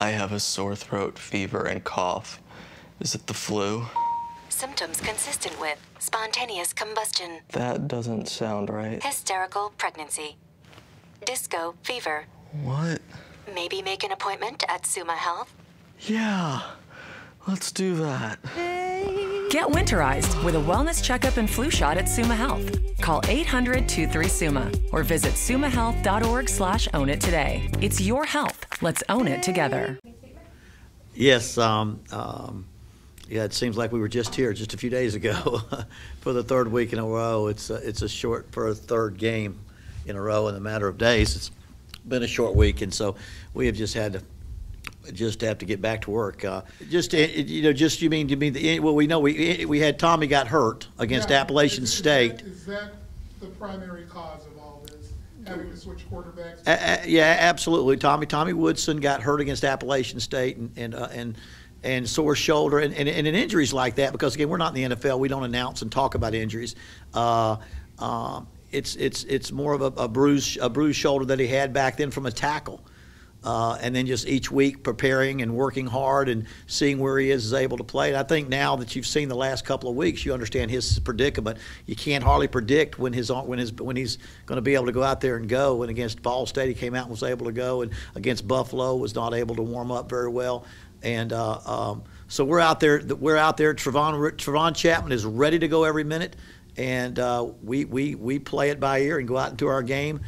I have a sore throat, fever, and cough. Is it the flu? Symptoms consistent with spontaneous combustion. That doesn't sound right. Hysterical pregnancy. Disco fever. What? Maybe make an appointment at Summa Health? Yeah, let's do that. Get winterized with a wellness checkup and flu shot at Summa Health. Call 800-23-SUMMA or visit summahealth.org/own it today. It's your health. Let's own it together. Yes, yeah, it seems like we were just here just a few days ago for the third week in a row. It's a short for a third game in a row in a matter of days. It's been a short week, and so we have just had to have to get back to work. You mean well, we know we had Tommy got hurt against Appalachian State. Is that the primary cause of all this, having to switch quarterbacks? Yeah, absolutely. Tommy Woodson got hurt against Appalachian State and sore shoulder and in injuries like that, because again, we're not in the NFL. We don't announce and talk about injuries. It's more of a bruised shoulder that he had back then from a tackle. And then just each week preparing and working hard and seeing where he is able to play. And I think now that you've seen the last couple of weeks, you understand his predicament. You can't hardly predict when he's going to be able to go out there and go. And against Ball State, he came out and was able to go, and against Buffalo was not able to warm up very well. And so we're out there. Trevon Chapman is ready to go every minute, and we play it by ear and go out into our game.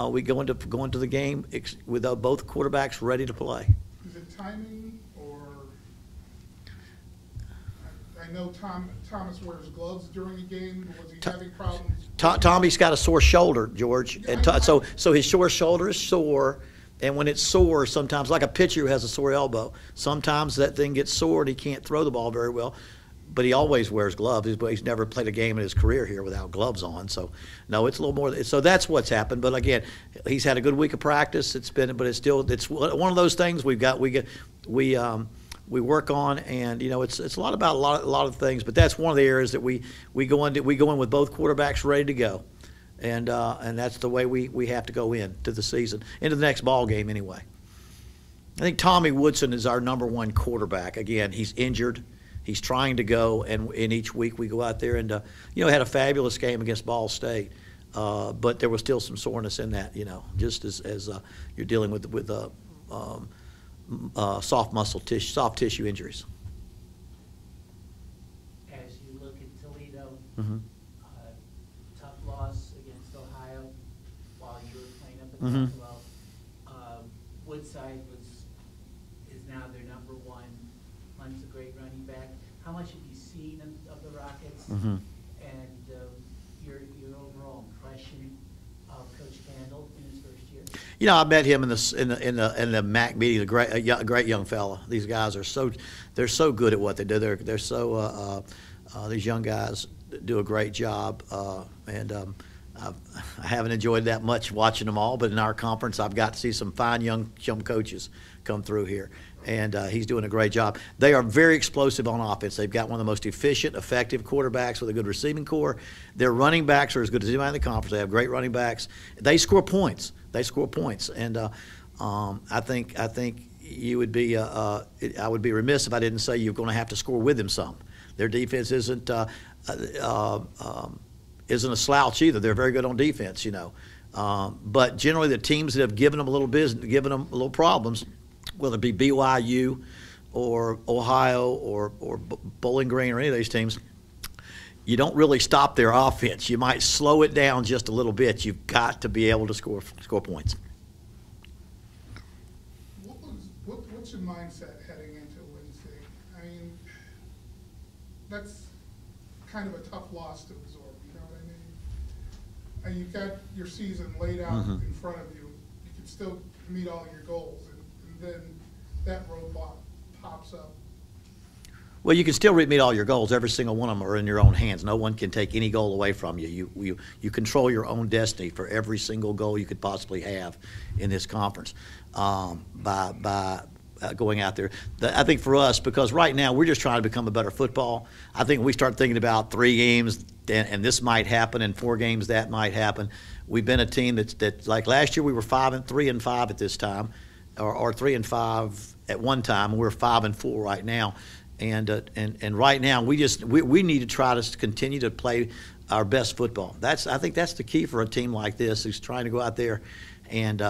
We go into the game with both quarterbacks ready to play. Is it timing, or I know Thomas wears gloves during the game. Was he having problems? Tommy's got a sore shoulder, George, and so his sore shoulder is sore. And when it's sore, sometimes, like a pitcher who has a sore elbow, sometimes that thing gets sore and he can't throw the ball very well. But he always wears gloves. He's never played a game in his career here without gloves on. So, no, it's a little more. So that's what's happened. But again, he's had a good week of practice. It's one of those things we work on, and it's a lot about a lot of things. But that's one of the areas that we go in with both quarterbacks ready to go, and that's the way we have to go into the season, into the next ball game anyway. I think Tommy Woodson is our number one quarterback. Again, he's injured. He's trying to go, and in each week we go out there and had a fabulous game against Ball State, but there was still some soreness in that, just as you're dealing with soft tissue injuries. As you look at Toledo, Mm-hmm. Tough loss against Ohio while you were playing up at Mm-hmm. Buffalo. Woodside is now their number one. Hunt's a great running back. How much have you seen of the Rockets, Mm-hmm. and your overall impression of Coach Candle in his first year? I met him in the MAC meeting. A great young fella. These guys they're so good at what they do. They're so these young guys do a great job, and I haven't enjoyed that much watching them all. But in our conference, I've got to see some fine young coaches come through here. And he's doing a great job. They are very explosive on offense. They've got one of the most efficient, effective quarterbacks with a good receiving core. Their running backs are as good as anybody in the conference. They have great running backs. They score points. And I think you would be I would be remiss if I didn't say you're going to have to score with them some. Their defense isn't a slouch either. They're very good on defense, But generally, the teams that have given them a little problems, whether it be BYU or Ohio or Bowling Green or any of these teams, you don't really stop their offense. You might slow it down just a little bit. You've got to be able to score points. What's your mindset heading into Wednesday? I mean, that's kind of a tough loss to absorb, you know what I mean? And you've got your season laid out Mm-hmm. in front of you. You can still meet all your goals, and then that roadblock pops up. Well, you can still meet all your goals. Every single one of them are in your own hands. No one can take any goal away from you. You control your own destiny for every single goal you could possibly have in this conference by going out there. I think for us, because right now we're just trying to become a better football, I think we start thinking about 3 games and this might happen, and 4 games that might happen. We've been a team that's like last year we were 5-3-5 at this time. or 3-5 at one time. We're 5-4 right now, and right now we need to try to continue to play our best football. I think that's the key for a team like this, who's trying to go out there and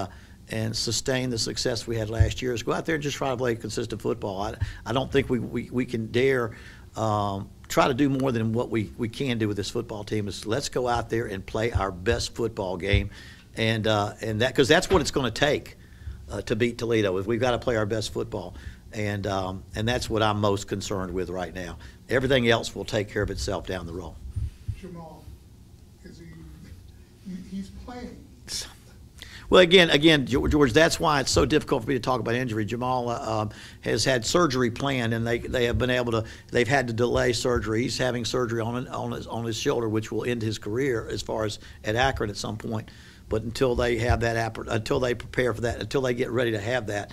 sustain the success we had last year. Is go out there and just try to play consistent football. I don't think we can dare try to do more than what we can do with this football team. Is let's go out there and play our best football game, and that, because that's what it's going to take to beat Toledo. Is we've got to play our best football, and that's what I'm most concerned with right now. Everything else will take care of itself down the road. Jamal, he's playing. Well, again, George, that's why it's so difficult for me to talk about injury. Jamal has had surgery planned, and they have been able to. They've had to delay surgery. He's having surgery on his shoulder, which will end his career as far as at Akron at some point. But until they have that, until they prepare for that, until they get ready to have that,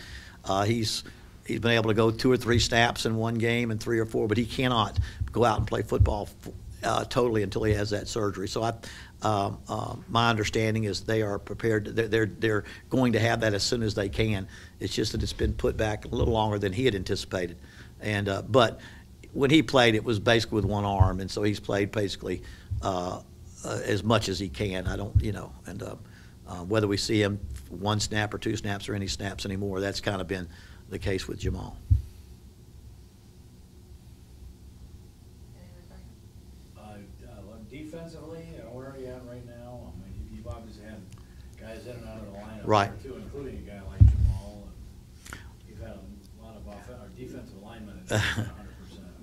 he's been able to go 2 or 3 snaps in one game and 3 or 4, but he cannot go out and play football totally until he has that surgery. So my understanding is they are prepared. They're going to have that as soon as they can. It's just that it's been put back a little longer than he had anticipated. And but when he played, it was basically with one arm, and so he's played basically as much as he can. I don't, and whether we see him 1 snap or 2 snaps or any snaps anymore, that's kind of been the case with Jamal. Defensively, where are you at right now? I mean, you've obviously had guys in and out of the lineup, right, too, including a guy like Jamal. And you've had a lot of defensive linemen at 100%.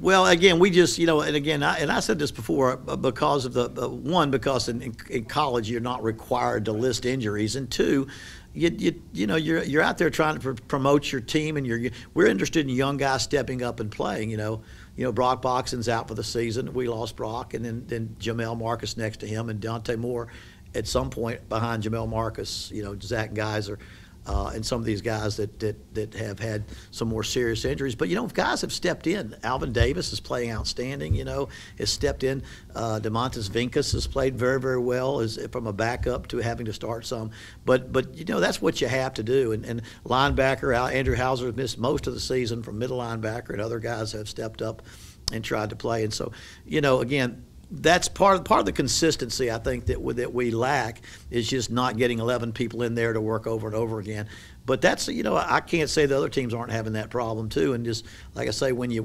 Well, again, we just, and again, I said this before, because of because in college you're not required to list injuries, and 2, you're out there trying to promote your team, and we're interested in young guys stepping up and playing. Brock Boxen's out for the season. We lost Brock, and then Jamel Marcus next to him, and Dante Moore at some point behind Jamel Marcus. Zach Geiser, and some of these guys that have had some more serious injuries. But guys have stepped in. Alvin Davis is playing outstanding. Has stepped in. DeMontis Vinkus has played very, very well, as from a backup to having to start some. But that's what you have to do. And linebacker Andrew Hauser has missed most of the season from middle linebacker, and other guys have stepped up and tried to play. And so again, that's part of the consistency, I think, that we lack, is just not getting 11 people in there to work over and over again. But that's, I can't say the other teams aren't having that problem too. And just like I say, when we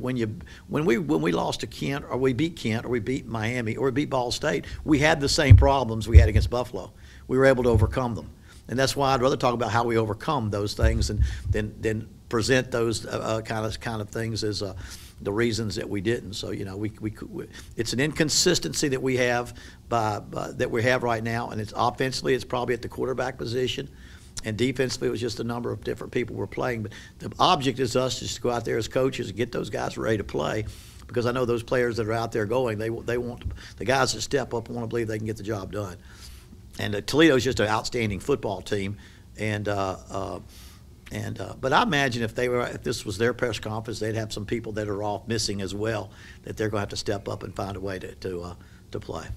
lost to Kent, or we beat Kent, or we beat Miami, or we beat Ball State, we had the same problems we had against Buffalo. We were able to overcome them, and that's why I'd rather talk about how we overcome those things than present those kind of things as the reasons that we didn't. So it's an inconsistency that we have that we have right now, and it's offensively it's probably at the quarterback position, and defensively it was just a number of different people we're playing. But the object is us just to go out there as coaches and get those guys ready to play, because I know those players that are out there going, they want the guys that step up and want to believe they can get the job done. And Toledo's just an outstanding football team, but I imagine if this was their press conference, they'd have some people that are off missing as well, that they're going to have to step up and find a way to play.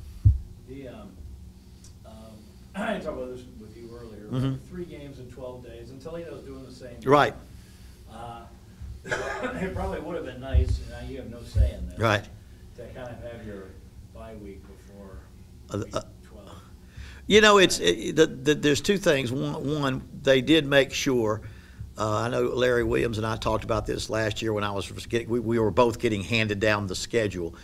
I talked about this with you earlier. Mm-hmm. 3 games in 12 days, and Toledo's doing the same. Right. It probably would have been nice, and now you have no say in this. Right. To kind of have your bye week before 12. There's 2 things. One, they did make sure. I know Larry Williams and I talked about this last year when we were both getting handed down the schedule,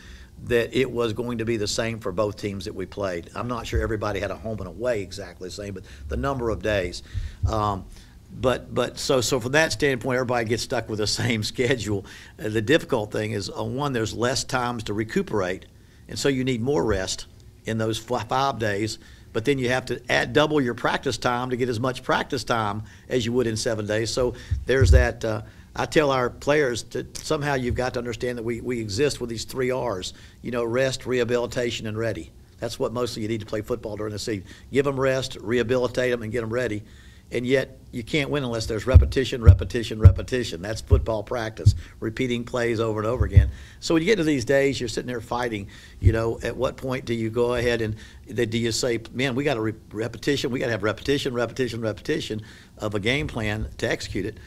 that it was going to be the same for both teams that we played. I'm not sure everybody had a home and away exactly the same, but the number of days. So from that standpoint, everybody gets stuck with the same schedule. The difficult thing is, one, there's less times to recuperate, and so you need more rest in those 5 days. But then you have to double your practice time to get as much practice time as you would in 7 days. So there's that. I tell our players that somehow you've got to understand that we exist with these 3 R's, rest, rehabilitation, and ready. That's what mostly you need to play football during the season. Give them rest, rehabilitate them, and get them ready. and yet you can't win unless there's repetition, repetition, repetition. That's football practice, repeating plays over and over again. So when you get to these days, you're sitting there fighting. At what point do you go ahead and do you say, man, we got a repetition, we got to have repetition, repetition, repetition of a game plan to execute it.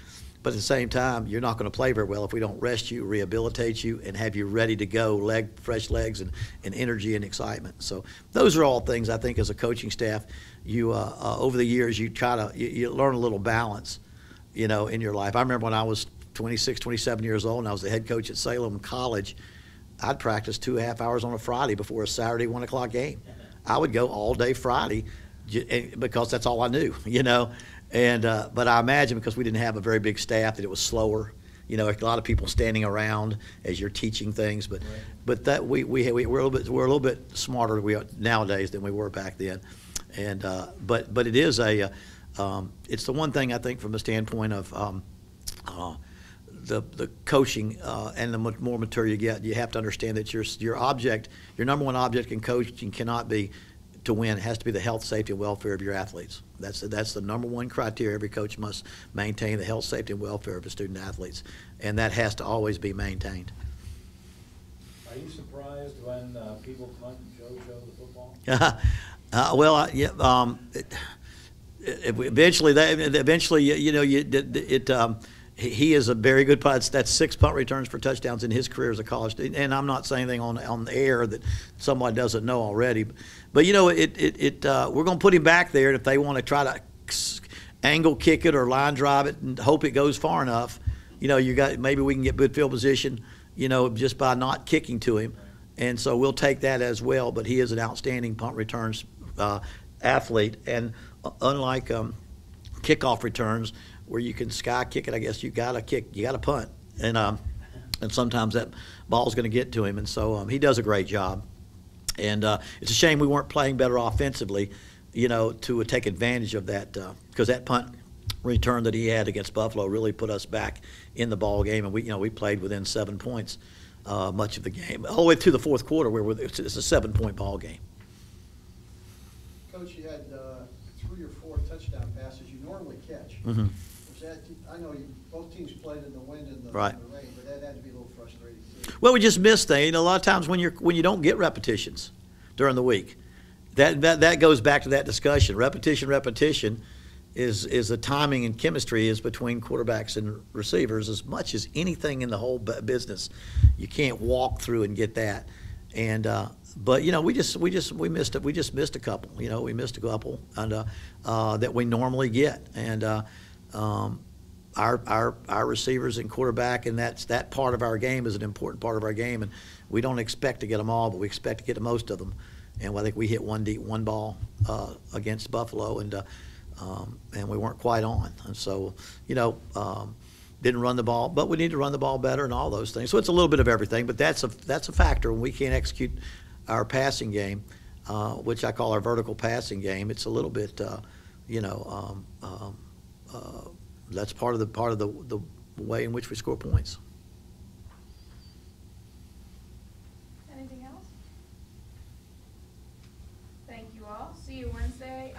But at the same time, you're not going to play very well if we don't rest you, rehabilitate you, and have you ready to go, fresh legs and energy and excitement. So those are all things I think as a coaching staff, you over the years you try to you learn a little balance, in your life. I remember when I was 26, 27 years old and I was the head coach at Salem College, I'd practice 2.5 hours on a Friday before a Saturday 1 o'clock game. I would go all day Friday because that's all I knew, And but I imagine because we didn't have a very big staff that it was slower. A lot of people standing around as you're teaching things. But that we're a little bit smarter nowadays than we were back then. And but it is it's the one thing I think from the standpoint of the coaching and the more material you get, you have to understand that your number one object in coaching cannot be to win. It has to be the health, safety, and welfare of your athletes. That's the number one criteria. Every coach must maintain the health, safety, and welfare of the student athletes, and that has to always be maintained. Are you surprised when people punt and show the football? He is a very good punt. That's 6 punt returns for touchdowns in his career as a college student. And I'm not saying anything on the air that someone doesn't know already. But we're going to put him back there, and if they want to try to angle kick it or line drive it and hope it goes far enough, maybe we can get good field position, just by not kicking to him. And so we'll take that as well. But he is an outstanding punt returns athlete, and unlike kickoff returns, where you can sky kick it, I guess you got to punt, and sometimes that ball's going to get to him, and so he does a great job, and it's a shame we weren't playing better offensively, to take advantage of that, because that punt return that he had against Buffalo really put us back in the ball game, and we played within 7 points much of the game, all the way through the fourth quarter, where it's a 7-point ball game. Coach, you had 3 or 4 touchdown passes you normally catch. Mm-hmm. I know both teams played in the wind and the Right. rain, but that had to be a little frustrating too. Well, we just missed things. A lot of times when you don't get repetitions during the week, that goes back to that discussion. Repetition is the timing and chemistry is between quarterbacks and receivers as much as anything in the whole business. You can't walk through and get that. And but we just missed it. We just missed a couple. We missed a couple and that we normally get. And our receivers and quarterback, and that part of our game is an important part of our game, and we don't expect to get them all, but we expect to get the most of them. And I think we hit one ball against Buffalo, and we weren't quite on. And so didn't run the ball, but we need to run the ball better and all those things. So it's a little bit of everything, but that's a factor when we can't execute our passing game, which I call our vertical passing game. It's a little bit that's part of the way in which we score points. Anything else? Thank you all. See you Wednesday.